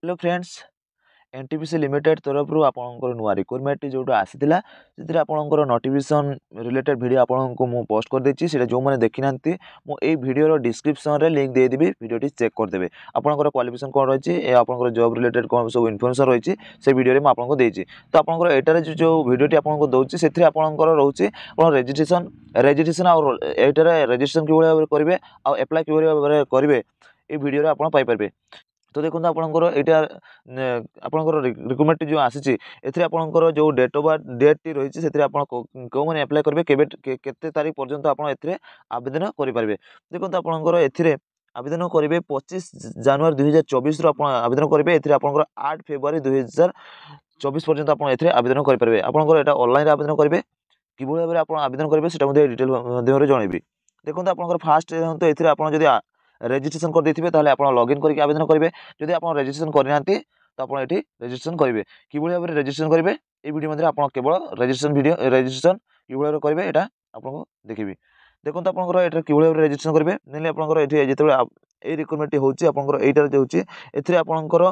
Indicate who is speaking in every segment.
Speaker 1: Hello friends NTPC limited तरफ आपंकर नुआ रिक्वायरमेंट जो आसाला से आपंकर नोटिफिकेशन रिलेटेड वीडियो आपको मुझे पोस्ट कर देती है जो मैंने देखी ना मुझे भिडर डिस्क्रिप्शन में लिंक देदेवि भिडियो चेक करदे आपंकर क्वालिफिकेशन कौन रही है जॉब रिलेटेड कौन सब इनफर्मेशन रही है से आपको देती तो आपंकर एटार जो भिडियो आपको दूसरी से आपंकर रोचे रेजिट्रेशन रेजिट्रेशन आईटार रेजिट्रेशन कि भाव करेंगे आप्लाय कि भाव करेंगे ये भिडियो आप पाइपर तो देखो आपंकर यहाँ आपंकर रिक्वायरमेंट जो आसी आपंकर जो डेट ऑफ बर्थ डेट टी रही है कौ मैंने एप्लाय करेंगे केते तारीख पर्यंत आप आवेदन करेंगे देखो आपंकर ए आवेदन करेंगे 25 जनवरी 2024 आवेदन करेंगे आपंकर 8 फेब्रुआरी 2024 पर्यंत आप आवेदन करेंगे आपंकर यहाँ ऑनलाइन आवेदन करेंगे कि भाव में आप आवेदन करेंगे डिटेल जनइबी देखो आपंकर फास्ट देखो ये आप जब रेजिट्रेशन कर देथिबे ताहले आपण लॉगिन करके आवेदन करेंगे जदि आप रेजिट्रेशन करना तो आप ये रेजिट्रेशन करेंगे कि भाव में रेजिट्रेशन करेंगे ये वीडियो मध्य आप केवल रेजिट्रेशन वीडियो रेजिट्रेशन कि भाव में करेंगे यहाँ आपको देखी देखो आपंकर ये कि भाव में रेजिट्रेशन करेंगे नहीं आपंकर ये जो ये रिक्वायरमेंट होकर यहीटार जो होती आपंकर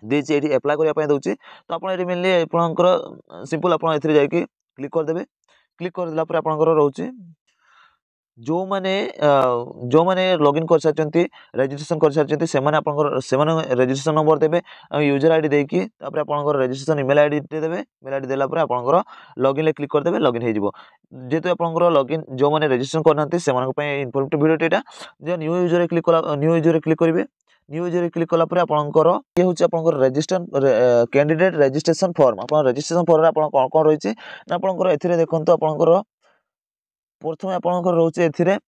Speaker 1: देती ये एप्लाय करने दूसरी तो आप मेनली आपंकर सिंपल आप क्लिक करदे क्लिक करदेला आपंकर रोचे जो मैंने लॉगिन कर सारी रेजिट्रेशन कर सारी से रेजिट्रेशन नंबर देवे यूजर आईडी देकी आपंकर रेजिट्रेशन ईमेल आईडी देवे मेल आईडी देला आपंकर लॉगिन क्लिक करदे लॉगिन हो जेहेतु आपंकर लॉगिन जो मैंने रेजिट्रेशन करना से इनफॉर्मेटिव वीडियो यहाँ जो new user click new user click करेंगे न्यू यूजर क्लिक कलापर आपंकर ये हूँ आपंकर रेजिस्ट्रेशन कैंडिडेट रेजिस्ट्रेशन फॉर्म आप रेजिस्ट्रेशन फॉर्म आप कौन कौन रही आपंकर ए देखो आपंकर प्रथम आपंकर रोचे ए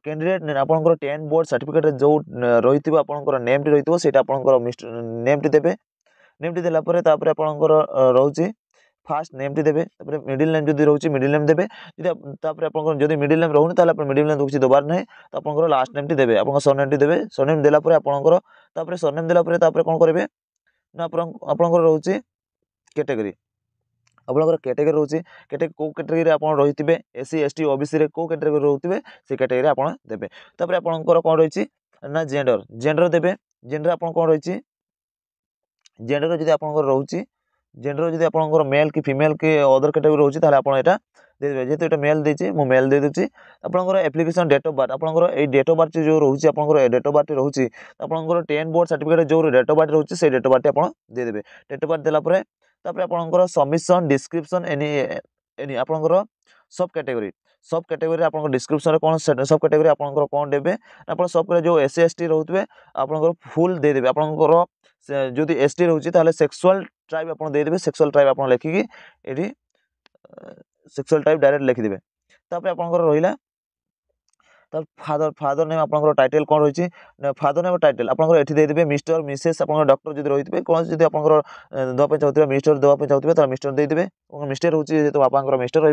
Speaker 1: कैंडिडेट आपंकर 10 बोर्ड सर्टिफिकेट जो रही आपंकर नेम टी रही है आपंकर नेम टी देवे नेम टी देलापर आपंकर रोचे फास्ट नेम टी देवे मिडिल नेम जब रोचे मिडिल नेम देवे जब मिडिल नेम रोनी तो मिडिल नेम किसी दबार ना तो आपंकर लास्ट नेम टी देवे आप सरनेम टी देवे सरनेम देलापर आपंकर सरनेम देलापर कौन करेंगे ना आपंकर रोचे कैटेगरी आपंकर कैटेगरी रोचे कौ कैटेगरी आप रही है एससी एसटी ओबीसी कौ कैटेगरी रोथे से कैटेगरी आप देवे तापर आपंकर कौन रही ना जेंडर जेंडर देवे जेंडर आप कौन रही जेंडर जब आप रोचे जेंडर जब आपंकर मेल कि फीमेल कि अदर कैटेगरी रोचे आप देदेवे जेहतु ये मेल देती मुझे मेल दे दूसरी आपंकर एप्लिकेशन डेट ऑफ बर्थ आपंकर ये डेट ऑफ बर्थ जो रोचे आपंकर डेट ऑफ बर्थ रोचे आपंकर 10 बोर्ड सर्टिफिकेट जो डेट ऑफ बर्थ रोचे से डेट ऑफ बर्थ आप देदेवे डेट ऑफ बर्थ देलापर तापर आपंकर सबमिशन डिस्क्रिप्शन एनी एनी आपंकर सब कैटेगरी आपंकर डिस्क्रिप्शन कौन सब कैटेगरी आपंकर कौन देवे आप सब जो एससी एसटी रोथे आपंकर फुल देदेवे आपंकर जो एसटी रोचे ताहले सेक्सुअल ट्राइब आप देदेवे सेक्सुअल ट्राइब आप लिखिकी ये सेक्सुअल ट्राइब डायरेक्ट लिखिदेवे तापर आपंकर रहा फादर फादर नेम आपंकर टाइटल कौन रही फादर नेम टाइटल आपंकर ये देदेवे मिस्टर मिसेस आप डॉक्टर जो रही है कौन जब आपंकर देवाई चाहते मिस्टर देवाई चाहते तो मिस्टर देदेवे मिस्टर हूँ जेहतु बापा मिस्टर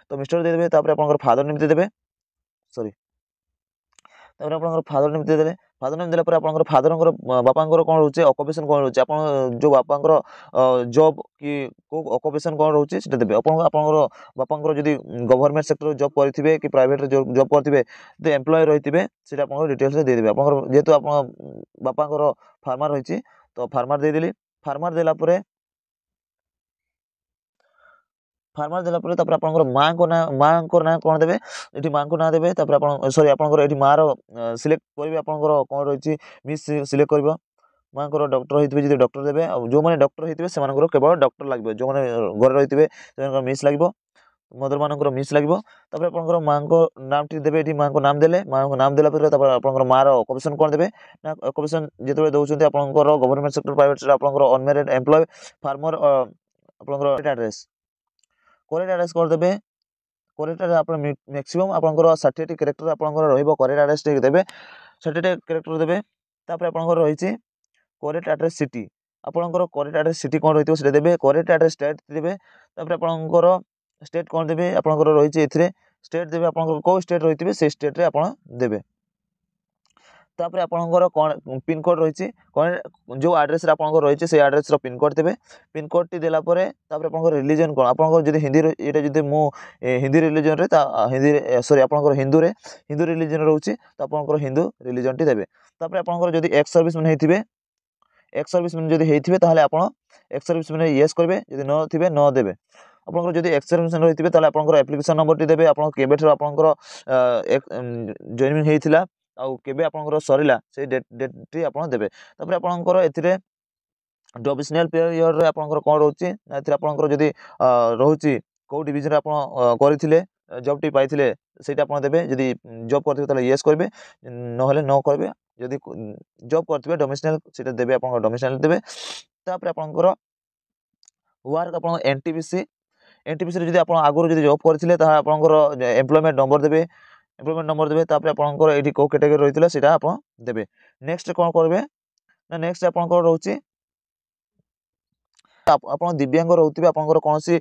Speaker 1: तो मिस्टर देदेवे आपंकर फादर नेम देदेवे सॉरी तापर आपंकर फादर नेम देदेवे फादर नेम देलापर आपंकर फादर बापांकर कौन रोचे ऑक्युपेशन कौन रोचे आप जो बापांकर जॉब कि को ऑक्युपेशन कौन रोचे सेटा देबे आपंकर बापांकर जदि गवर्नमेंट सेक्टर जॉब करेंगे कि प्राइवेट जॉब करेंगे तो एम्प्लॉय रही है सेटा आपंकर डिटेल्स देदेवे आपंकर जेहेतु आप बापांकर फार्मर रही तो फार्मर देदेली फार्मर देलापर फार्मर देलापर तापर आपंकर माँ को ना कौन देवे ये माँ को ना देवे तापर सॉरी आपंकर ये मार सिलेक्ट करेंगे आपंकर कौन रही मिस सिलेक्ट कर माँ को डॉक्टर होते जी डॉक्टर देवे जो मैंने डॉक्टर होते से केवल डॉक्टर लगे जो मैंने घर रही है मिस लगे मदर मानकर मिस लगे आपंकर माँ को नाम टी देवे माँ को नाम देले माँ को नाम देलापर आपंकर मार ऑक्युपेशन कौन देवे ना ऑक्युपेशन जो दौरान आपंकर गवर्नमेंट सेक्टर प्राइवेट सेक्टर आपंकर अनमेरिड एम्प्लॉय फार्मर आपंकर एड्रेस करेक्ट एड्रेस करदे करेक्ट आप मैक्सिमम आपंकर 60 कैरेक्टर आपंकर करेक्ट एड्रेस देवे 60 कैरेक्टर देवे तापर आपंकर रही करेक्ट एड्रेस सिटी आपंकर करेक्ट एड्रेस सिटी कौन रही है देवे करेक्ट एड्रेस स्टेट देवे तापर आपंकर स्टेट कौन देवे आपंकर रही है स्टेट देवे आपंकर कौ स्टेट रही है से स्टेट आप देवे तापर आपंकर कौन पिन कोड रही जो एड्रेस आपंकर रही है से एड्रेस पिन कोड देवे पिन कोड टी देलापर तापर आपंकर रिलीजन कौन आपंकर जब हिंदी ये जब मु हिंदी रिलीजन रे हिंदी सॉरी आपंकर हिंदू रे हिंदू रिलीजन रोचे तो आपंकर हिंदू रिलीजन टी देवे तापर आपंकर जब एक्स सर्विस मैन होते एक्स सर्विसमैन जदि होइथिबे ताहले आपण एक्स सर्विसमैन येस करबे जदि न थिबे न देबे आपनकर जदि एक्स सर्विसमैन रहिथिबे ताहले आपनकर एप्लिकेशन नंबर टी देबे आपण केबेठर आपनकर जॉइनिंग हेइथिला आ केबे आपनकर सरिला से डेट टी आपण देबे तापर आपनकर एथिरे डोमिसाइल पीरियड रे आपनकर कोन रहउची एथिरे आपनकर जदि रहउची को डिवीजन रे आपण करिथिले जॉब टी पाइथिले सेटा आपण देबे जदि जॉब करथिबे ताले यस करबे नहले नो करबे जदि जॉब करथिबे डोमिसाइल सेटा देबे आपण डोमिसाइल देबे तापर आपनकर वर्क आपण एनटीपीसी रे जदि आपण आगुर जदि जॉब करथिले ता आपनकर एम्प्लॉयमेंट नंबर देबे तापर आपनकर एठी को कैटेगरी रहिथिला सेटा आपण देबे नेक्स्ट कोन करबे ना नेक्स्ट आपनकर रहउची ଆପଣ ଦିବ୍ୟାଙ୍ଗ ରହୁଥିବେ ଆପଣଙ୍କର କୌଣସି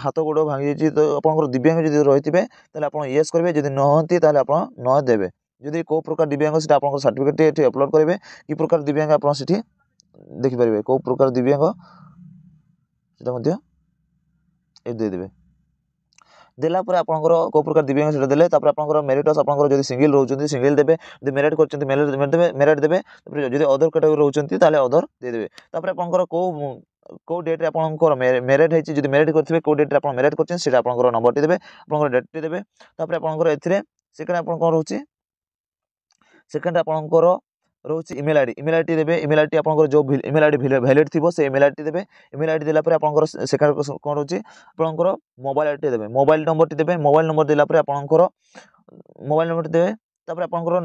Speaker 1: ହାତ ଗୋଡ଼ ଭାଙ୍ଗି ଯାଇଛି ତ ଆପଣଙ୍କର ଦିବ୍ୟାଙ୍ଗ ଯଦି ରହିଥିବେ ତାହେଲେ ଆପଣ ୟେସ୍ କରିବେ ଯଦି ନ ହୁଅନ୍ତି ତାହେଲେ ଆପଣ ନ ଦେବେ ଯଦି କେଉଁ ପ୍ରକାର ଦିବ୍ୟାଙ୍ଗ ସେଟା ଆପଣଙ୍କର ସାର୍ଟିଫିକେଟ୍ ଏଠି ଅପଲୋଡ଼ କରିବେ କି ପ୍ରକାର ଦିବ୍ୟାଙ୍ଗ ଆପଣ ସେଠି ଦେଖିପାରିବେ କେଉଁ ପ୍ରକାର ଦିବ୍ୟାଙ୍ଗ ସେଟା ମଧ୍ୟ ଏ ଦେଇଦେବେ देला पर आपनकर को प्रकार दिव्यांग सेटा देले तापर आपनकर मेरिटस आपनकर जदि सिंगल रहउचंती सिंगल देबे जदि मेरिट करचंती मेरिट देबे तापर जदि अदर कैटेगरी रहउचंती ताले अदर दे देबे तापर आपनकर को डेट रे आपनकर मेरिट हेची जदि मेरिट करथिबे को डेट रे आपन मेरिट करचन सेटा आपनकर नंबर टी देबे आपनकर डेट टी देबे तापर आपनकर एथिरे सेकेंड आपन कोन रहउची सेकेंड आपनकर रहउची ईमेल आईडी देबे ईमेल आईडी आपनकर जो ईमेल आईडी वैलिड थिबो से ईमेल आईडी देबे ईमेल आईडी देला पर आपनकर सेकेंड कोन रहउची आपनकर मोबाइल आईडी देबे मोबाइल नंबर देला पर आपनकर मोबाइल नंबर देबे तापर आपनकर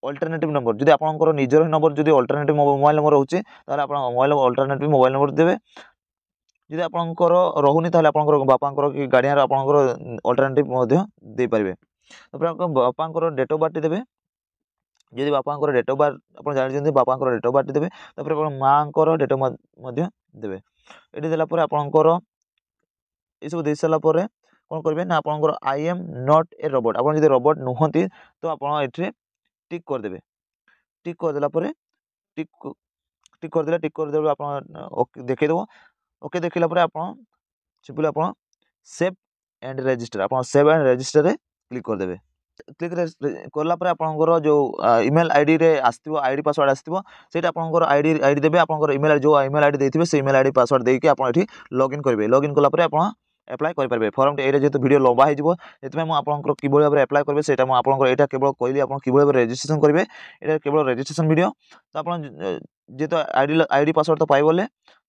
Speaker 1: अल्टरनेटिव नंबर जदि आपनकर निजर नंबर जदि अल्टरनेटिव मोबाइल नंबर रहउची ताले आपन मोबाइल अल्टरनेटिव मोबाइल नंबर देबे जदि आपनकर रहुनी ताले आपनकर बापांकर कि गार्डियन आपनकर अल्टरनेटिव मध्य दे परिबे तापर आपन बापांकर डेट ऑफ बर्थ देबे जदि बापांकर डेट ऑफ बर्थ आपन जानि बापांकर डेट ऑफ बर्थ देबे तापर आपन मांकर डेट ऑफ मध्य देबे एडी देला पर आपनकर ए सब दे सला पर कोन करबे ना आपनकर I am not a robot आपन जदि रोबोट नुहंती तो आपन एठरे टिक कर देबे टिक कर देला पर टिक कर देबे आपन ओके देखै देबो ओके देखिला पर आपन सिंपल आपन सेव एंड रजिस्टर आपन सेव एंड रजिस्टर रे क्लिक कर देबे क्लिक करला पर आपनकर जो ईमेल आईडी रे आस्तिबो आईडी पासवर्ड आस्तिबो सेटा आपनकर आईडी देबे आपनकर ईमेल जो ईमेल आईडी देथिबे से ईमेल आईडी पासवर्ड देके आपन एठी लॉगिन करबे लॉगिन करला पर आपन एप्लाई कर पारबे फॉर्म टे एरे जेतो वीडियो लंबा हिजबो जेतमे मु आपनकर किबोल भाबरे एप्लाई करबे सेटा मु आपनकर एटा केवल कहली आपन किबोल भाबरे रजिस्ट्रेशन करबे एटा केवल रजिस्ट्रेशन वीडियो तो आपन जेतो आईडी पासवर्ड तो पाइबोले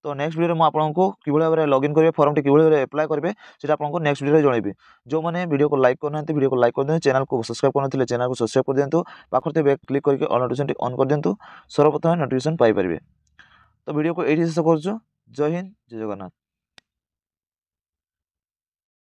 Speaker 1: तो नेक्स्ट वीडियो में आपको किबोल भाबरे लॉगिन करबे फॉर्म टे किबोल भाबरे एप्लाई करबे सेटा आपनको नेक्स्ट वीडियो जणैबे जो माने वीडियो को लाइक करना वीडियो को लाइक कर देंतु चैनल को सब्सक्राइब करनथिले चैनल को सब्सक्राइब कर देंतु पाखर थे क्लिक करके ऑल नोटिफिकेशन ऑन कर देंतु सर्वप्रथम नोटिफिकेशन पाई परिबे तो वीडियो को एठी शेष करछु जय हिंद जय जगन्नाथ।